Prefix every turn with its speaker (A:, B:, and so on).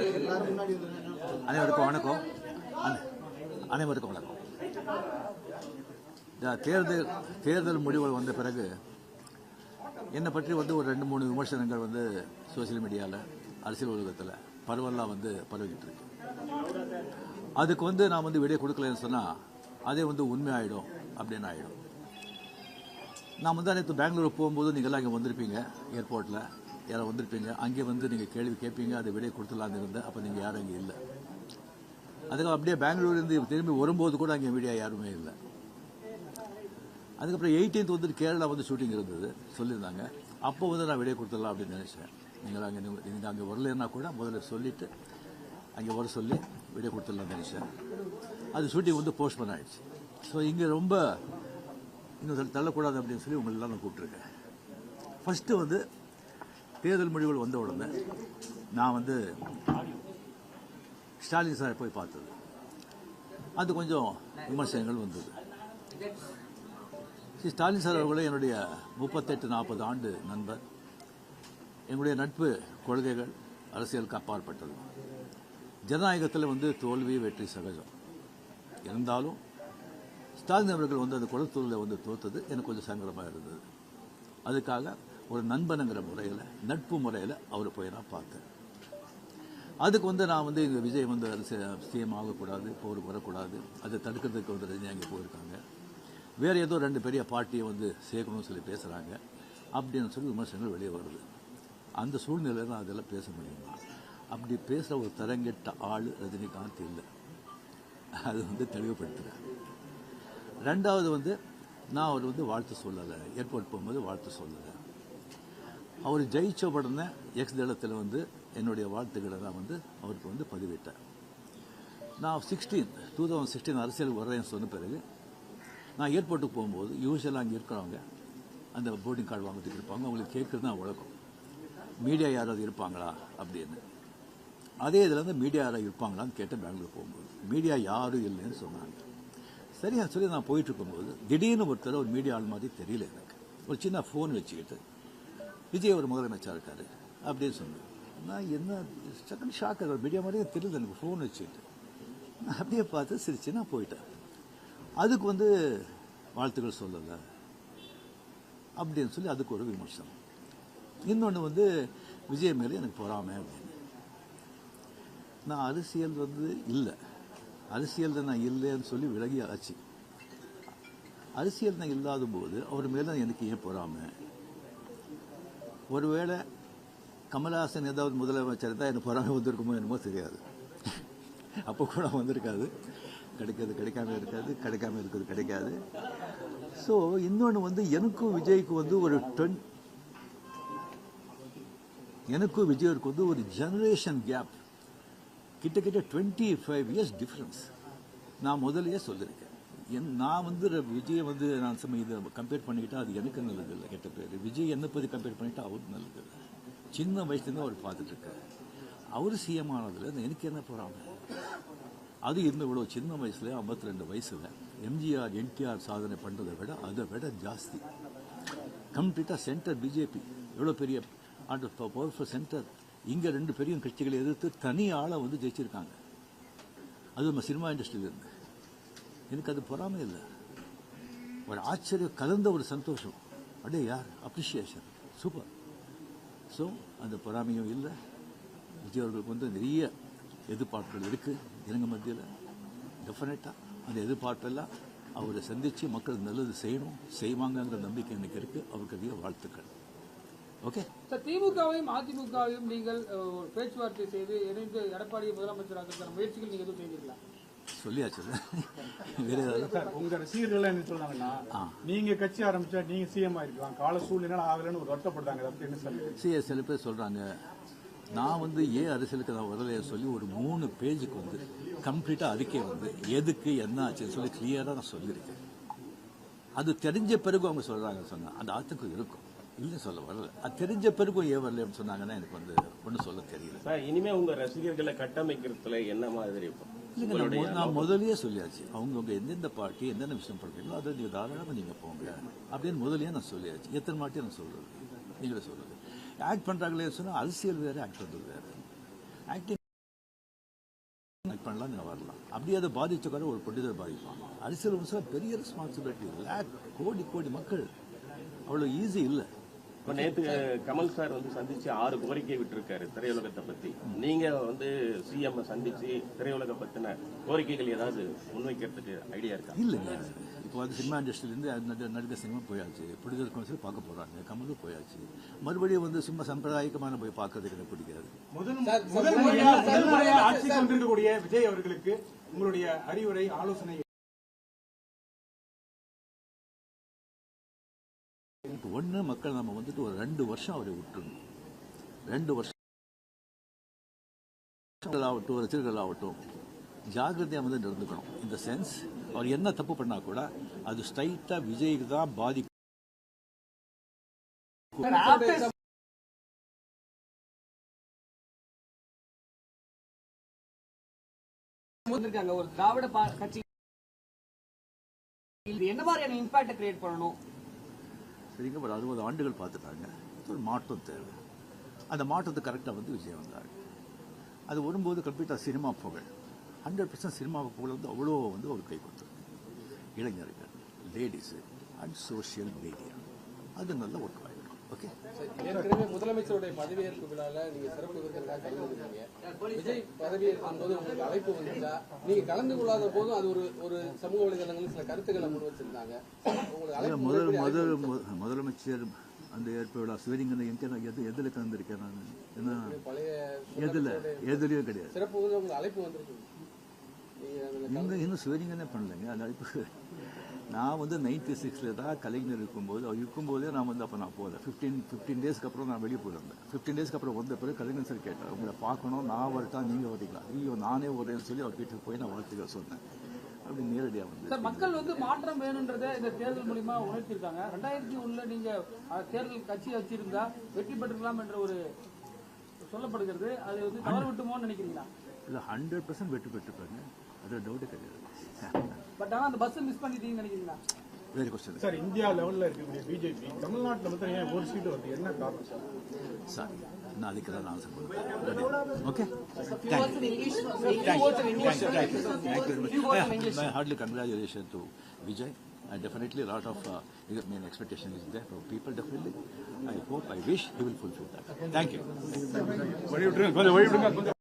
A: அனைவருக்கும் வணக்கம். அனைவருக்கும் வணக்கம். தேர்தல் முடிவுகள் வந்த பிறகு என்னை பற்றி ஒரு 2-3 விமர்சனங்கள் சோசியல் மீடியாவில், அரசியல் உலகத்தில் பரவலாக பரவிக்கிட்டு இருக்கு. அதுக்கு நான் விடை கொடுக்கலன்னு சொன்னால் அதே உண்மை ஆகிடும் அப்படின்னு ஆகிடும். நான் நேற்று பெங்களூர் போகும்போது நீங்கள்லாம் இங்கே வந்திருப்பீங்க, ஏர்போர்ட்டில் யாரும் வந்திருப்பீங்க. அங்கே நீங்கள் கேள்வி கேட்பீங்க, அதை விடை கொடுத்துலான்னு இருந்தேன். அப்போ நீங்கள் யாரும் அங்கே இல்லை. அதுக்கு அப்படியே பெங்களூர்லேருந்து திரும்பி வரும்போது கூட அங்கே மீடியா யாருமே இல்லை. அதுக்கப்புறம் 18th கேரளா ஷூட்டிங் இருந்தது சொல்லியிருந்தாங்க. அப்போ நான் விடை கொடுத்துடலாம் அப்படின்னு நினச்சேன். நீங்கள் அங்கே வரலன்னா கூட முதல்ல சொல்லிவிட்டு அங்கே வர சொல்லி விடை கொடுத்துடலாம்னு நினச்சேன். அது ஷூட்டிங் போஸ்ட்போன் ஆகிடுச்சு. ஸோ இங்கே ரொம்ப இன்னும் தள்ளக்கூடாது அப்படின்னு சொல்லி உங்களெல்லாம் நான் கூப்பிட்டுருக்கேன். ஃபஸ்ட்டு தேர்தல் முடிவுகள் வந்த உடனே நான் ஸ்டாலின் சாரை போய் பார்த்தது. அது கொஞ்சம் விமர்சனங்கள் வந்தது. ஸ்டாலின் சார் அவர்களே என்னுடைய 38-40 ஆண்டு நண்பர். எங்களுடைய நட்பு கொள்கைகள் அரசியலுக்கு அப்பாற்பட்டது. ஜனநாயகத்தில் தோல்வி வெற்றி சகஜம். இருந்தாலும் ஸ்டாலின் அவர்கள் அந்த குளத்தூரில் தோத்தது எனக்கு கொஞ்சம் சங்கடமாக இருந்தது. அதுக்காக ஒரு நண்பனுங்கிற முறையில், நட்பு முறையில் அவரை போய் நான் பார்த்தேன். அதுக்கு நான் இந்த விஜய் சிஎம் ஆகக்கூடாது, போருக்கு வரக்கூடாது, அதை தடுக்கிறதுக்கு ரஜினி அங்கே போயிருக்காங்க, வேறு ஏதோ 2 பெரிய பார்ட்டியை சேர்க்கணும்னு சொல்லி பேசுகிறாங்க அப்படின்னு சொல்லி விமர்சனங்கள் வெளியே வருது. அந்த சூழ்நிலையில் நான் அதெல்லாம் பேச முடியுமா? அப்படி பேசுகிற ஒரு தரங்கெட்ட ஆள் ரஜினிகாந்த் இல்லை. அது தெளிவுபடுத்துகிறேன். ரெண்டாவது நான் அவர் வாழ்த்து சொல்லலை. ஏர்போர்ட் போகும்போது வாழ்த்து சொல்லலை. அவர் ஜெயிச்ச உடனே எக்ஸ் தளத்தில் என்னுடைய வாழ்த்துக்களை நான் அவருக்கு பதிவிட்டேன். நான் 2016 அரசியலுக்கு வர்றேன்னு சொன்ன பிறகு நான் ஏர்போர்ட்டுக்கு போகும்போது யூஸ்வலாக அங்கே இருக்கிறவங்க அந்த போர்டிங் கார்டு வாங்கிட்டு இருப்பாங்க. அவங்களுக்கு கேட்குறது தான் வழக்கம், மீடியா யாராவது இருப்பாங்களா அப்படின்னு. அதே இதில் மீடியா யாராவது இருப்பாங்களான்னு கேட்டேன். பெங்களூர் போகும்போது மீடியா யாரும் இல்லைன்னு சொன்னாங்க. சரியா சொல்லி நான் போயிட்டு இருக்கும்போது திடீர்னு ஒருத்தர் ஒரு மீடியா ஆள் மாதிரி தெரியல எனக்கு. ஒரு சின்ன ஃபோன் வச்சுக்கிட்டு விஜய் ஒரு முதலமைச்சர் இருக்காரு அப்படின்னு சொன்னேன். நான் என்ன செகண்ட் ஷாக், மீடியா மாதிரியே தெரியல எனக்கு. ஃபோன் வச்சுக்கிட்டு நான் அப்படியே பார்த்து சிரிச்சு நான் போயிட்டேன். அதுக்கு வாழ்த்துக்கள் சொல்லலை அப்படின்னு சொல்லி அதுக்கு ஒரு விமர்சனம். இன்னொன்று விஜய் மேலே எனக்கு பொறாமை அப்படின்னு. நான் அரசியல் இல்லை, அரசியல் நான் இல்லைன்னு சொல்லி விலகி ஆச்சு. அரசியல் நான் இல்லாத போது அவர் மேலே எனக்கு ஏன் பொறாமை? ஒருவேளை கமல்ஹாசன் ஏதாவது முதலமைச்சர் தான் எனக்கு பொறாமை வந்திருக்குமோ என்னமோ தெரியாது. அப்போ கூட வந்திருக்காது. கிடைக்காது கிடைக்காம இருக்காது, கிடைக்காம இருக்கிறது கிடைக்காது. ஸோ இன்னொன்று எனக்கும் விஜய்க்கு எனக்கும் விஜய்க்கு ஒரு ஜெனரேஷன் கேப், கிட்டத்தட்ட 25 இயர்ஸ் டிஃப்ரென்ஸ். நான் முதலையே சொல்லியிருக்கேன். நான் விஜய் நான் இதை கம்பேர் பண்ணிக்கிட்டா அது எனக்கு நல்லது இல்லை, கெட்ட பேர். விஜய் என்னை பற்றி கம்பேர் பண்ணிட்டா அவருக்கு நல்லது இல்லை. சின்ன வயசுலேருந்து அவர் பார்த்துட்டு இருக்காரு. அவர் சிஎம் ஆனதில் எனக்கு என்ன போகிறாங்க? அது இவ்வளோ சின்ன வயசுல 52 வயசுல எம்ஜிஆர் என்டிஆர் சாதனை பண்ணுறதை விட அதை விட ஜாஸ்தி. கம்ப்ளீட்டாக சென்டர் பிஜேபி எவ்வளோ பெரிய பவர்ஃபுல் சென்டர். இங்கே 2 பெரிய கட்சிகளை எதிர்த்து தனி ஆளை ஜெயிச்சிருக்காங்க. அது நம்ம சினிமா இண்டஸ்ட்ரியில் இருந்து. எனக்கு அது பொறாமை இல்லை, ஒரு ஆச்சரியம் கலந்த ஒரு சந்தோஷம். அப்படியே யார் அப்ரிஷியேஷன், சூப்பர். ஸோ அந்த பொறாமையும் இல்லை. விஜய் அவர்களுக்கு நிறைய எதிர்பார்ப்புகள் இருக்குது இலங்கை மத்தியில். டெஃபினட்டாக அந்த எதிர்பார்ப்பெல்லாம் அவரை சந்தித்து மக்களுக்கு நல்லது செய்வாங்கங்கிற நம்பிக்கை எனக்கு இருக்குது. அவருக்கு அதிக வாழ்த்துக்கள். ஓகே
B: சார், திமுகவையும் அதிமுகவையும் நீங்கள் பேச்சுவார்த்தை செய்து இணைந்து எடப்பாடியை முதலமைச்சராக முயற்சிகள் நீங்கள் எதுவும் செய்வீங்களா?
A: சொல்லியாச்சு.
C: உங்க ரசிகர்கள் என்ன சொல்றாங்கன்னா, நீங்க கட்சி ஆரம்பிச்சா நீங்க சிஎம் ஆயிருக்கலாம், கால சூழ்நிலை ஆகலன்னு ஒரு வருத்தப்படுறாங்க.
A: சில பேர் சொல்றாங்க. நான் ஏன் அரசியலுக்கு நான் வரலையே சொல்லி ஒரு 3 பேஜுக்கு கம்ப்ளீட்டாக அறிக்கை எதுக்கு என்ன ஆச்சுன்னு சொல்லி கிளியராக நான் சொல்லியிருக்கேன். அது தெரிஞ்ச பிறகு அவங்க சொல்றாங்க. சொன்னா அந்த ஆத்துக்கும் இருக்கும், இல்லை சொல்ல வரல. அது தெரிஞ்ச பிறகும் ஏன் வரலன்னு சொன்னாங்கன்னா எனக்கு ஒன்றும் சொல்ல தெரியல.
D: இனிமே உங்க ரசிகர்களை கட்டமைக்கிறதுல என்ன மாதிரி?
A: நான் முதலியே சொல்லியாச்சு, அவங்க எந்தெந்த பார்ட்டி எந்தெந்த விஷயம் பண்றீங்களோ அதை நீங்க தாராளமாக நீங்க போங்க அப்படின்னு முதலியே நான் சொல்லியாச்சு. எத்தனை மாட்டி நான் சொல்றது, நீங்களே சொல்றது. ஆக்ட் பண்றாங்களே சொன்னா அரசியல் வேற, ஆக்ட் பண்றது வேற. ஆக்டிங் பண்ணலாம் நீங்கள் வரலாம். அப்படியே அதை பாதிச்சக்கார ஒரு பண்டிதர் பாதிப்பான். அரசியல் விமர்சனம் பெரிய ரெஸ்பான்சிபிலிட்டி. கோடி கோடி மக்கள் அவ்வளோ ஈஸி இல்லை.
D: இப்ப நேத்து கமல் சார் வந்து சந்திச்சு 6 கோரிக்கை விட்டிருக்காரு திரையுலகத்தை பத்தி. நீங்க வந்து சிஎம் சந்திச்சு திரையுலக பத்தின கோரிக்கைகள் ஏதாவது முன்வைக்கிறதுக்கு ஐடியா இருக்கா?
A: இல்லைங்க, இப்போ வந்து சினிமா இண்டஸ்ட்ரியிலேருந்து நடிகர் சினிமா போயாச்சு, ப்ரொடியூசர் கவுன்சில் பார்க்க போகிறாங்க, கமலும் போயாச்சு. மறுபடியும் வந்து சும்மா சம்பிரதாயிகமான போய் பார்க்கறதுக்கு எனக்கு பிடிக்காது.
C: முதல் முறையா ஆட்சிக்கு வந்திருக்கக்கூடிய விஜய் அவர்களுக்கு உங்களுடைய அறிவுரை ஆலோசனை?
A: இப்போ ஒன்று மக்கள் நம்ம வந்துட்டு ஒரு 2 வருஷம் அவரை விட்டுருணும். 2 வருஷம் ஆகட்டும், ரசிகர்கள் ஆகட்டும், ஜாகிரதையாக வந்து நடந்துக்கணும். இந்த சென்ஸ் அவர் என்ன தப்பு பண்ணா கூட அது ஸ்ட்ரைட்டாக விஜய்க்கு தான் பாதிக்கும்.
B: ஒரு திராவிட கட்சி என்ன மாதிரியான இம்பாக்ட் கிரியேட் பண்ணணும்?
A: சரிங்க, ஒரு 60 ஆண்டுகள் பார்த்துட்டாங்க. ஒரு மாற்றம் தேவை. அந்த மாற்றத்தை கரெக்டாக வந்து விஜய் வந்தார். அது வரும்போது கம்ப்ளீட்டாக சினிமா புகழ் 100% சினிமா புகழ் வந்து அவ்வளோ வந்து ஒரு கை கொடுத்தது. இளைஞர்கள், லேடிஸு அண்ட் சோஷியல் மீடியா அது நல்ல ஒர்க் ஆகிடும். ஓகே,
E: ஏற்கனவே முதலமைச்சருடைய பதவியேற்பு விழாவில் நீங்க சிறப்பு விருந்தினராக கலந்துருக்கீங்க. விஜய் பதவியேற்கும் போது உங்களுக்கு அழைப்பு வந்துச்சா? நீங்க கலந்து கொள்ளாத போதும் அது ஒரு சமூக வலைதளங்களில் சில கருத்துக்களை முன் வச்சிருந்தாங்க.
A: முதலமைச்சர் அந்த ஏற்ப விழா சிவலிங்கனை எதில் கலந்துருக்கேன் நான்? என்ன
E: பழைய
A: எதுலையும் கிடையாது.
E: சிறப்பு உங்களுக்கு அழைப்பு வந்திருக்கு.
A: இன்னும் சிவலிங்கனே பண்ணலைங்க. அந்த அழைப்பு நான் வந்து 96 தான் கலைஞர் இருக்கும்போது, அவர் இருக்கும்போதே நான் வந்து அப்போ நான் போகல. 15 டேஸ்க்கு அப்புறம் நான் வெளியே போயிருந்தேன். 15 டேஸ்க்கு அப்புறம் வந்த பிறகு கலைஞர் சார் கேட்டார், உங்களை பார்க்கணும், நான் வரட்டா நீங்கள் வரீங்களா? ஐயோ நானே வரேன்னு சொல்லி அவர் வீட்டுக்கு போய் நான் வாழ்த்துக்கள் சொன்னேன். அப்படி நேரடியாக வந்து
B: மக்கள் வந்து மாற்றம் வேணுன்றதை இந்த தேர்தல் மூலியமா உணர்த்திருக்காங்க. 2001 நீங்க தேர்தல் கட்சி வச்சிருந்தா வெற்றி பெற்றுக்கலாம் என்ற ஒரு சொல்லப்படுகிறது. அது வந்து தவறு விட்டுமோன்னு நினைக்கிறீங்களா?
A: இல்லை, 100% வெற்றி பெற்றுப்பாங்க, அது டவுட்டே கிடையாது.
B: பட் ஆனால் அந்த பஸ் மிஸ் பண்ணிட்டீங்கன்னு நினைக்கிறீங்களா?
A: வெரி கொஸ்டின்
C: சார், இந்தியா லெவலில் இருக்கக்கூடிய பிஜேபி தமிழ்நாட்டில் மட்டும் ஏன் ஒரு சீட்டு வருது? என்ன காரணம் சார்?
A: சாரி, நான் அதுக்கு தான் ஆன்சர் பண்ணுறேன். Okay, hardly congratulations to Vijay. And definitely a lot of expectation is there for people. Definitely, I hope, I wish he will fulfill that. Thank you.